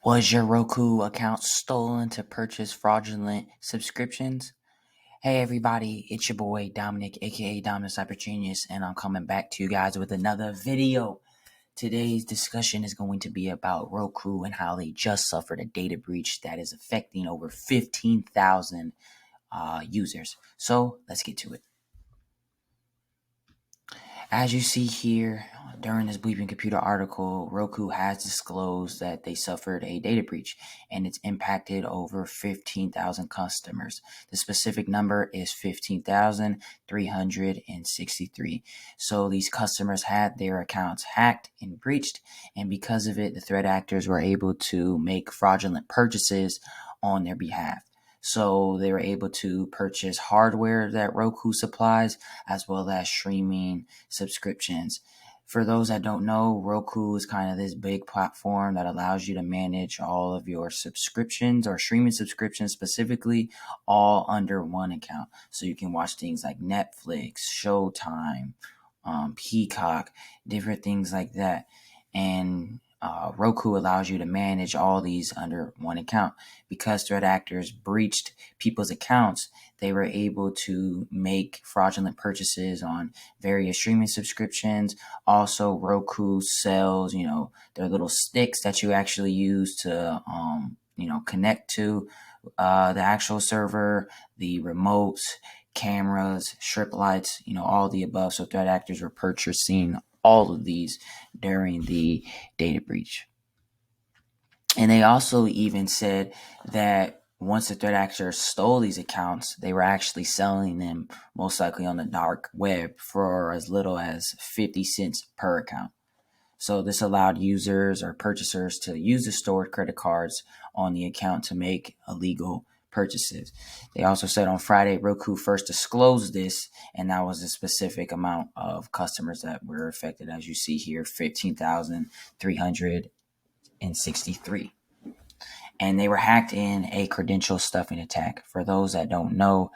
Was your Roku account stolen to purchase fraudulent subscriptions? Hey everybody, it's your boy Dominic, aka Dominic Cyber Genius, and I'm coming back to you guys with another video. Today's discussion is going to be about Roku and how they just suffered a data breach that is affecting over 15,000 users. So let's get to it. As you see here, during this Bleeping Computer article, Roku has disclosed that they suffered a data breach and it's impacted over 15,000 customers. The specific number is 15,363. So these customers had their accounts hacked and breached, and because of it, the threat actors were able to make fraudulent purchases on their behalf. So they were able to purchase hardware that Roku supplies as well as streaming subscriptions. For those that don't know, Roku is kind of this big platform that allows you to manage all of your subscriptions or streaming subscriptions specifically all under one account. So you can watch things like Netflix, Showtime, Peacock, different things like that. And Roku allows you to manage all these under one account. Because threat actors breached people's accounts, they were able to make fraudulent purchases on various streaming subscriptions. Also, Roku sells, their little sticks that you actually use to, connect to the actual server, the remotes, cameras, strip lights, all the above. So threat actors were purchasing all of these during the data breach. And they also even said that once the threat actors stole these accounts, they were actually selling them most likely on the dark web for as little as 50 cents per account. So this allowed users or purchasers to use the stored credit cards on the account to make illegal purchases. They also said on Friday, Roku first disclosed this, and that was a specific amount of customers that were affected, as you see here, 15,363. And they were hacked in a credential stuffing attack. For those that don't know,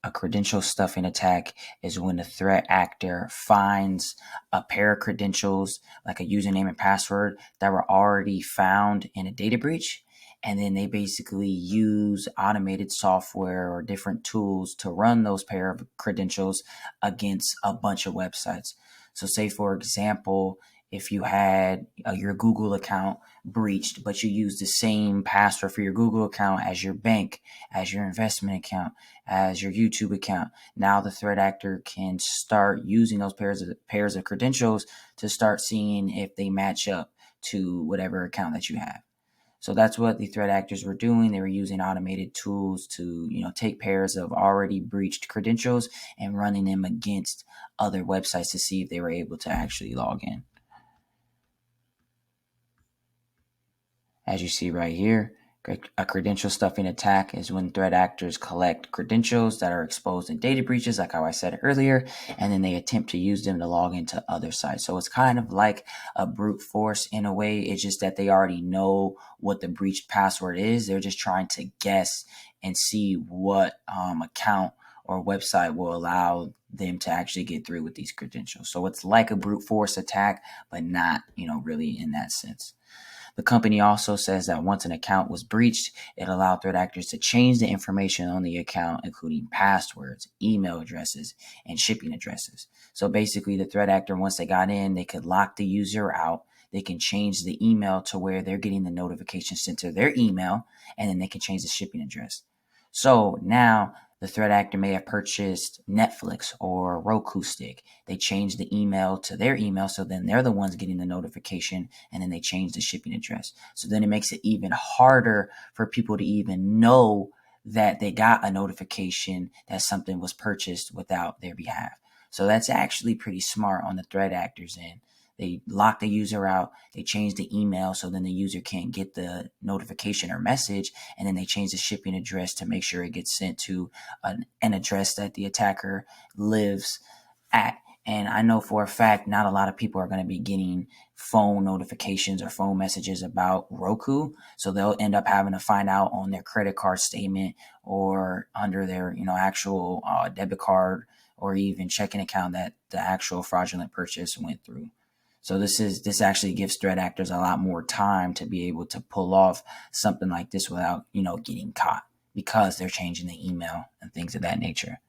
a credential stuffing attack is when the threat actor finds a pair of credentials, like a username and password, that were already found in a data breach. And then they basically use automated software or different tools to run those pair of credentials against a bunch of websites. So say, for example, if you had your Google account breached, but you use the same password for your Google account as your bank, as your investment account, as your YouTube account, now the threat actor can start using those pairs of credentials to start seeing if they match up to whatever account that you have. So that's what the threat actors were doing. They were using automated tools to, take pairs of already breached credentials and running them against other websites to see if they were able to actually log in. As you see right here, a credential stuffing attack is when threat actors collect credentials that are exposed in data breaches, like how I said earlier, and then they attempt to use them to log into other sites. So it's kind of like a brute force in a way. It's just that they already know what the breached password is. They're just trying to guess and see what account or website will allow them to actually get through with these credentials. So it's like a brute force attack, but not, really in that sense. The company also says that once an account was breached, it allowed threat actors to change the information on the account, including passwords, email addresses, and shipping addresses. So basically, the threat actor, once they got in, they could lock the user out. They can change the email to where they're getting the notification sent to their email, and then they can change the shipping address. So now the threat actor may have purchased Netflix or Roku stick. They change the email to their email, so then they're the ones getting the notification, and then they change the shipping address. So then it makes it even harder for people to even know that they got a notification that something was purchased without their behalf. So that's actually pretty smart on the threat actors' end. They lock the user out. They change the email so then the user can't get the notification or message. And then they change the shipping address to make sure it gets sent to an address that the attacker lives at. And I know for a fact, not a lot of people are going to be getting phone notifications or phone messages about Roku. So they'll end up having to find out on their credit card statement or under their, actual debit card or even checking account that the actual fraudulent purchase went through. So this actually gives threat actors a lot more time to be able to pull off something like this without, getting caught, because they're changing the email and things of that nature.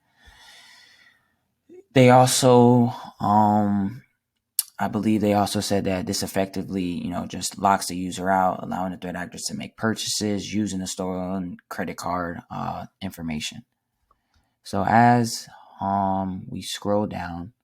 They also, I believe they also said that this effectively, just locks the user out, allowing the threat actors to make purchases using the stolen credit card information. So as we scroll down,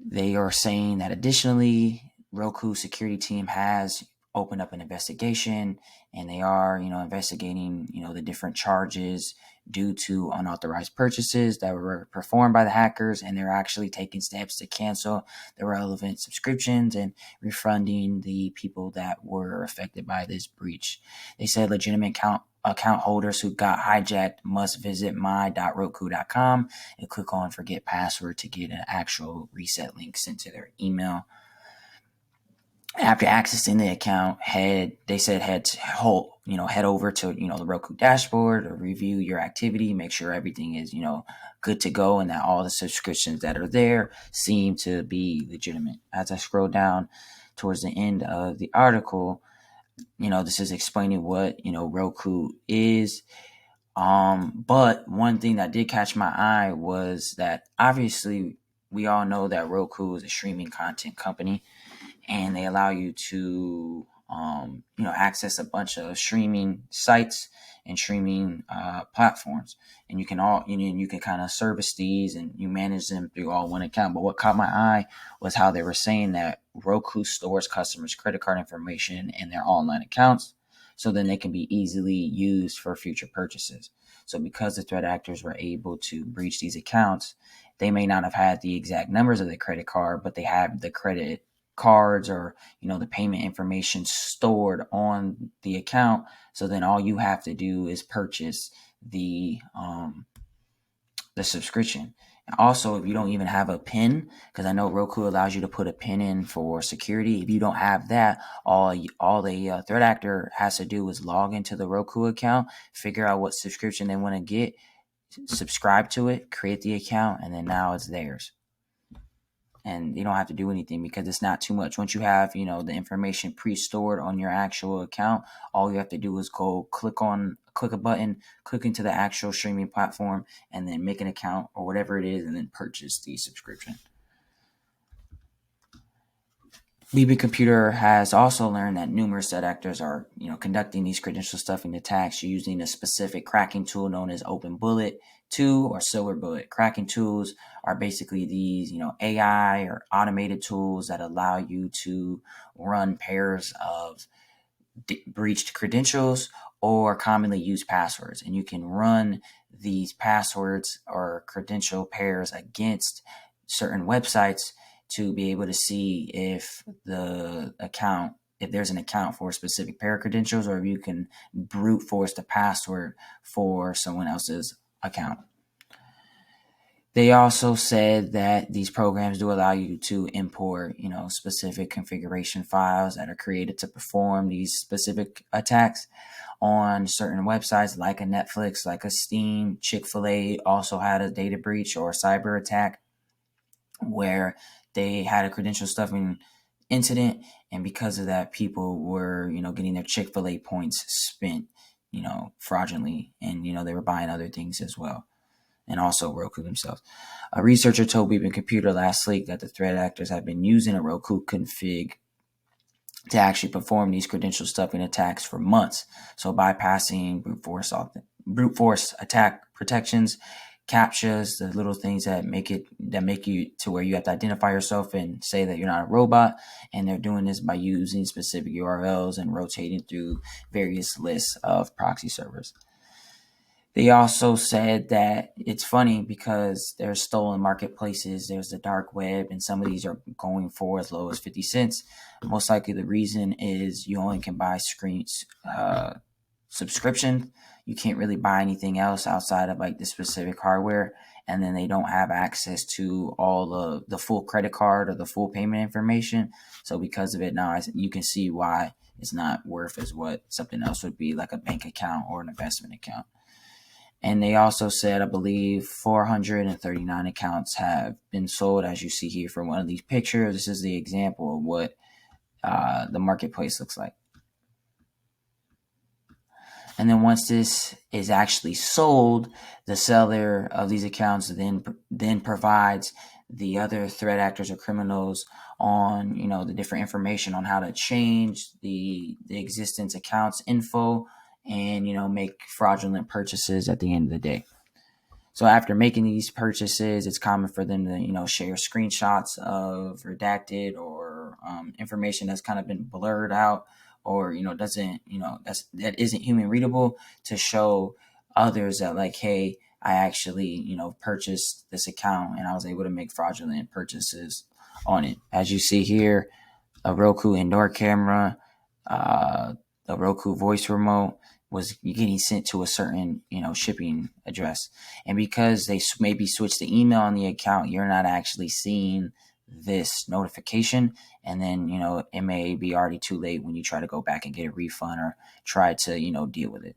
they are saying that additionally, Roku security team has opened up an investigation, and they are, investigating, the different charges due to unauthorized purchases that were performed by the hackers, and they're actually taking steps to cancel the relevant subscriptions and refunding the people that were affected by this breach. They said legitimate account holders who got hijacked must visit my.roku.com and click on forget password to get an actual reset link sent to their email. After accessing the account, head over to, the Roku dashboard or review your activity, make sure everything is, good to go, and that all the subscriptions that are there seem to be legitimate. As I scroll down towards the end of the article, this is explaining what, Roku is. But one thing that did catch my eye was that obviously we all know that Roku is a streaming content company, and they allow you to, access a bunch of streaming sites and streaming platforms, and you can kind of service these and you manage them through all one account. But what caught my eye was how they were saying that Roku stores customers' credit card information in their online accounts, so then they can be easily used for future purchases. So because the threat actors were able to breach these accounts, they may not have had the exact numbers of the credit card, but they have the credit cards or, the payment information stored on the account. So then all you have to do is purchase the subscription. And also, if you don't even have a PIN, because I know Roku allows you to put a PIN in for security. If you don't have that, all the threat actor has to do is log into the Roku account, figure out what subscription they want to get, subscribe to it, create the account, and then now it's theirs. And you don't have to do anything because it's not too much. Once you have, the information pre-stored on your actual account, all you have to do is go click a button, click into the actual streaming platform, and then make an account or whatever it is, and then purchase the subscription. Beebe Computer has also learned that numerous threat actors are, conducting these credential stuffing attacks using a specific cracking tool known as Open Bullet 2 or Silver Bullet. Cracking tools are basically these, AI or automated tools that allow you to run pairs of breached credentials or commonly used passwords. And you can run these passwords or credential pairs against certain websites to be able to see if there's an account for a specific pair of credentials, or if you can brute force the password for someone else's account. They also said that these programs do allow you to import, specific configuration files that are created to perform these specific attacks on certain websites like a Netflix, like a Steam. Chick-fil-A also had a data breach or a cyber attack where they had a credential stuffing incident, and because of that, people were, getting their Chick-fil-A points spent, fraudulently, and, they were buying other things as well. And also Roku themselves. A researcher told Beebe Computer last week that the threat actors have been using a Roku config to actually perform these credential stuffing attacks for months. So bypassing brute force attack protections, CAPTCHAs, the little things that make you to where you have to identify yourself and say that you're not a robot. And they're doing this by using specific URLs and rotating through various lists of proxy servers. They also said that it's funny because there's stolen marketplaces, there's the dark web, and some of these are going for as low as 50 cents. Most likely the reason is you only can buy subscription. You can't really buy anything else outside of like the specific hardware. And then they don't have access to all the full credit card or the full payment information. So because of it now, you can see why it's not worth as what something else would be, like a bank account or an investment account. And they also said, I believe, 439 accounts have been sold, as you see here from one of these pictures. This is the example of what the marketplace looks like. And then once this is actually sold, the seller of these accounts then provides the other threat actors or criminals on, the different information on how to change the existence accounts info and, make fraudulent purchases at the end of the day. So after making these purchases, it's common for them to, share screenshots of redacted or information that's kind of been blurred out or, doesn't, that isn't human readable to show others that like, hey, I actually, purchased this account and I was able to make fraudulent purchases on it. As you see here, a Roku indoor camera, the Roku voice remote was getting sent to a certain, shipping address. And because they maybe switched the email on the account, you're not actually seeing this notification. And then, it may be already too late when you try to go back and get a refund or try to, deal with it.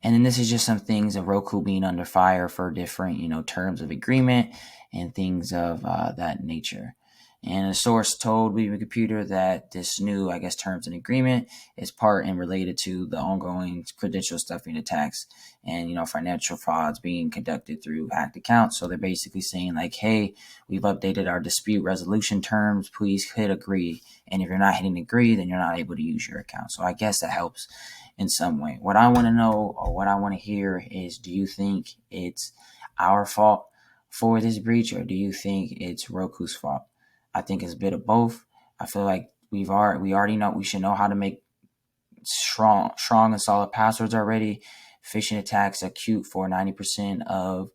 And then this is just some things of Roku being under fire for different, terms of agreement and things of that nature. And a source told We Computer that this new, terms and agreement is part and related to the ongoing credential stuffing attacks and, financial frauds being conducted through hacked accounts. So they're basically saying like, hey, we've updated our dispute resolution terms. Please hit agree. And if you're not hitting agree, then you're not able to use your account. So I guess that helps in some way. What I want to know or what I want to hear is, do you think it's our fault for this breach or do you think it's Roku's fault? I think it's a bit of both. I feel like we already know we should know how to make strong and solid passwords already. Phishing attacks account for 90% of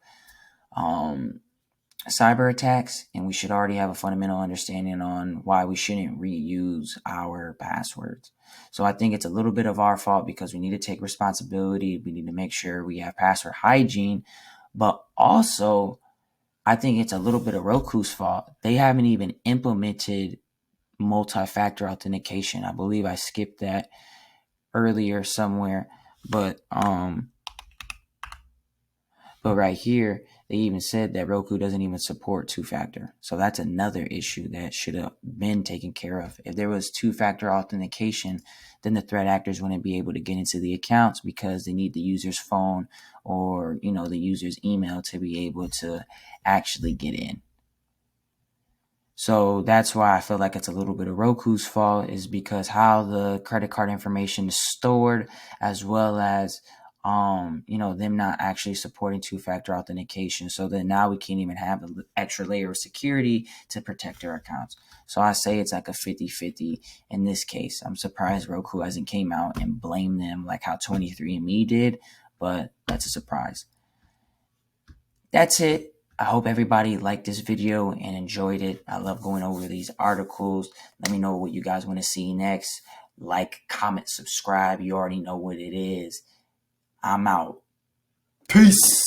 cyber attacks, and we should already have a fundamental understanding on why we shouldn't reuse our passwords. So I think it's a little bit of our fault because we need to take responsibility. We need to make sure we have password hygiene, but also I think it's a little bit of Roku's fault. They haven't even implemented multi-factor authentication. I believe I skipped that earlier somewhere, but right here, they even said that Roku doesn't even support two-factor. So that's another issue that should have been taken care of. If there was two-factor authentication, then the threat actors wouldn't be able to get into the accounts because they need the user's phone or, the user's email to be able to actually get in. So that's why I feel like it's a little bit of Roku's fault, is because how the credit card information is stored, as well as them not actually supporting two-factor authentication. So then now we can't even have an extra layer of security to protect our accounts. So I say it's like a 50-50 in this case. I'm surprised Roku hasn't came out and blamed them like how 23andMe did, but that's a surprise. That's it. I hope everybody liked this video and enjoyed it. I love going over these articles. Let me know what you guys want to see next. Like, comment, subscribe. You already know what it is. I'm out. Peace.